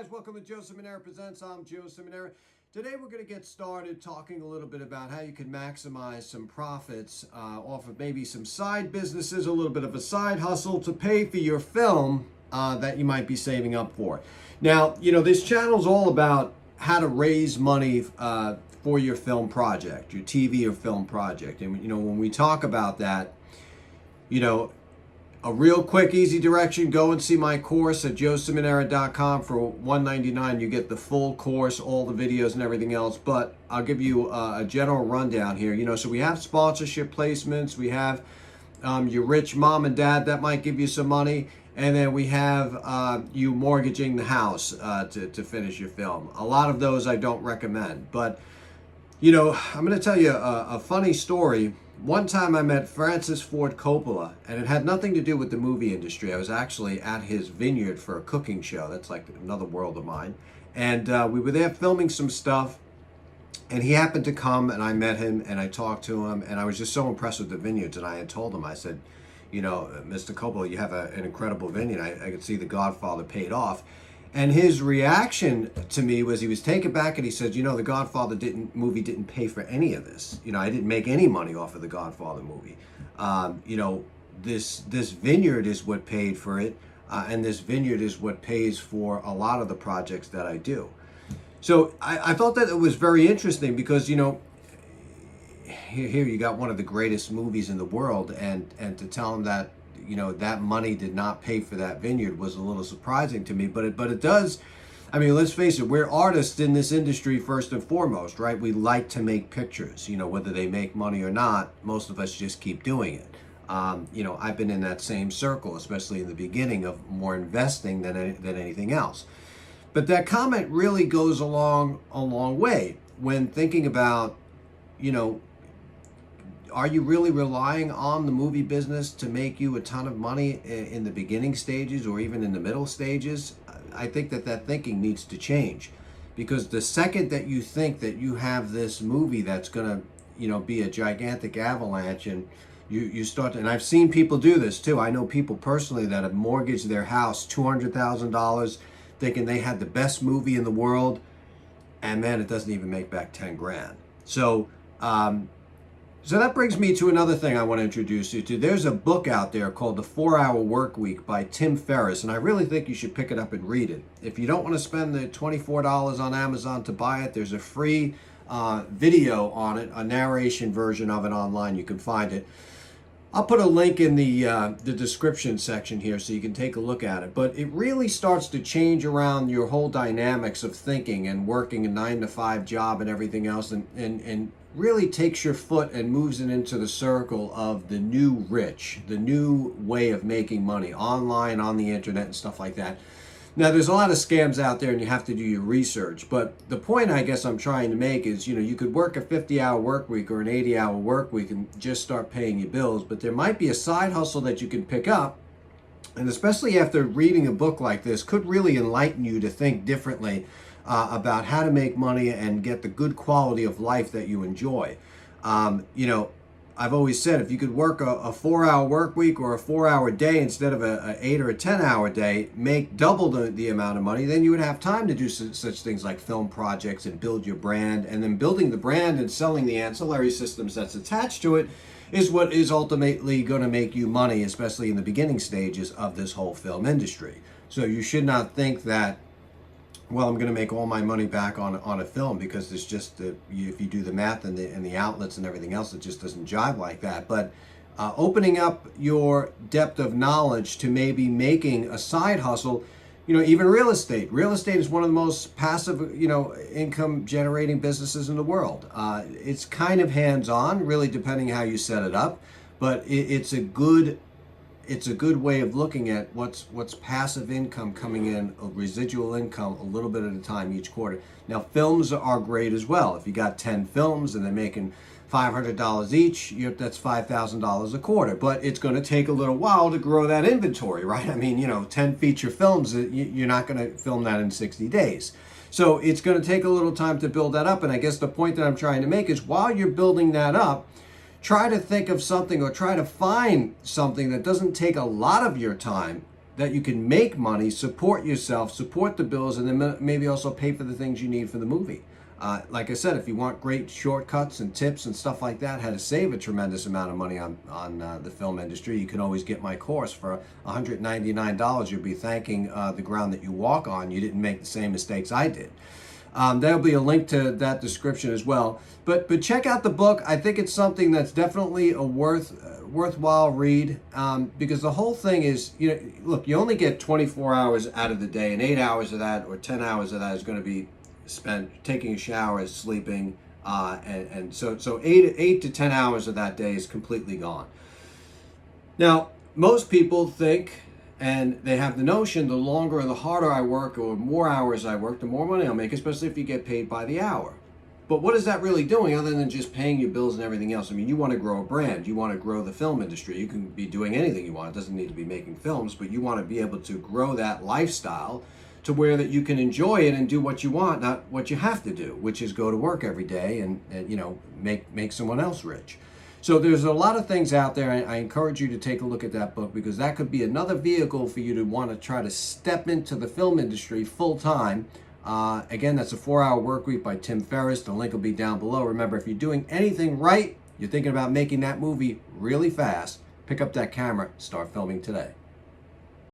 Guys, welcome to Joe Ciminera Presents. I'm Joe Ciminera. Today we're going to get started talking a little bit about how you can maximize some profits off of maybe some side businesses, a little bit of a side hustle to pay for your film that you might be saving up for. Now, this channel is all about how to raise money for your film project, your TV or film project. And, when we talk about that, a real quick, easy direction, go and see my course at joeciminera.com for $199. You get the full course, all the videos and everything else, but I'll give you a general rundown here. So we have sponsorship placements, we have your rich mom and dad that might give you some money, and then we have you mortgaging the house to finish your film. A lot of those I don't recommend, but I'm going to tell you a funny story. One time I met Francis Ford Coppola, and it had nothing to do with the movie industry. I was actually at his vineyard for a cooking show. That's like another world of mine. And we were there filming some stuff, and he happened to come, and I met him, and I talked to him, and I was just so impressed with the vineyards. And I had told him, I said, Mr. Coppola, you have an incredible vineyard. I could see The Godfather paid off. And his reaction to me was he was taken back and he said, The Godfather movie didn't pay for any of this. I didn't make any money off of the Godfather movie. This vineyard is what paid for it. And this vineyard is what pays for a lot of the projects that I do. So I thought that it was very interesting because, here you got one of the greatest movies in the world, and to tell him that, that money did not pay for that vineyard was a little surprising to me, but it does. I mean, let's face it, we're artists in this industry first and foremost, right? We like to make pictures, whether they make money or not, most of us just keep doing it. I've been in that same circle, especially in the beginning, of more investing than anything else. But that comment really goes a long way when thinking about, are you really relying on the movie business to make you a ton of money in the beginning stages or even in the middle stages? I think that thinking needs to change, because the second that you think that you have this movie that's going to, be a gigantic avalanche, and you start to, and I've seen people do this too. I know people personally that have mortgaged their house $200,000 thinking they had the best movie in the world, and man, it doesn't even make back 10 grand. So that brings me to another thing I want to introduce you to. There's a book out there called The 4-Hour Workweek by Tim Ferriss, and I really think you should pick it up and read it. If you don't want to spend the $24 on Amazon to buy it, there's a free video on it, a narration version of it online. You can find it. I'll put a link in the description section here so you can take a look at it. But it really starts to change around your whole dynamics of thinking and working a 9-to-5 job and everything else, and really takes your foot and moves it into the circle of the new rich, the new way of making money online, on the internet, and stuff like that. Now, there's a lot of scams out there, and you have to do your research. But the point I guess I'm trying to make is, you could work a 50-hour work week or an 80-hour work week and just start paying your bills. But there might be a side hustle that you can pick up, and especially after reading a book like this, could really enlighten you to think differently about how to make money and get the good quality of life that you enjoy. I've always said, if you could work a 4-hour work week or a 4-hour day instead of a 8 or a 10-hour day, make double the amount of money, then you would have time to do such things like film projects and build your brand. And then building the brand and selling the ancillary systems that's attached to it is what is ultimately going to make you money, especially in the beginning stages of this whole film industry. So you should not think that, well, I'm going to make all my money back on a film, because it's just if you do the math and the outlets and everything else, it just doesn't jive like that. But opening up your depth of knowledge to maybe making a side hustle, even real estate. Real estate is one of the most passive, income generating businesses in the world. It's kind of hands-on, really, depending how you set it up, but it's a good way of looking at what's passive income coming in, a residual income, a little bit at a time each quarter. Now, films are great as well. If you got 10 films and they're making $500 each, that's $5,000 a quarter. But it's going to take a little while to grow that inventory, right? I mean, 10 feature films, you're not going to film that in 60 days. So it's going to take a little time to build that up. And I guess the point that I'm trying to make is, while you're building that up, try to think of something, or try to find something that doesn't take a lot of your time that you can make money, support yourself, support the bills, and then maybe also pay for the things you need for the movie. Like I said, if you want great shortcuts and tips and stuff like that, how to save a tremendous amount of money on the film industry, you can always get my course for $199. You'll be thanking the ground that you walk on. You didn't make the same mistakes I did. There'll be a link to that description as well. But check out the book. I think it's something that's definitely a worthwhile read, because the whole thing is, look, you only get 24 hours out of the day, and 8 hours of that or 10 hours of that is going to be spent taking a shower, sleeping, and so 8 to 10 hours of that day is completely gone. Now, most people think, and they have the notion, the longer or the harder I work or more hours I work, the more money I'll make, especially if you get paid by the hour. But what is that really doing other than just paying your bills and everything else? I mean, you want to grow a brand. You want to grow the film industry. You can be doing anything you want. It doesn't need to be making films, but you want to be able to grow that lifestyle to where that you can enjoy it and do what you want, not what you have to do, which is go to work every day and make someone else rich. So there's a lot of things out there. I encourage you to take a look at that book, because that could be another vehicle for you to want to try to step into the film industry full time. Again, that's a 4-Hour Work Week by Tim Ferriss. The link will be down below. Remember, if you're doing anything right, you're thinking about making that movie really fast, pick up that camera, start filming today.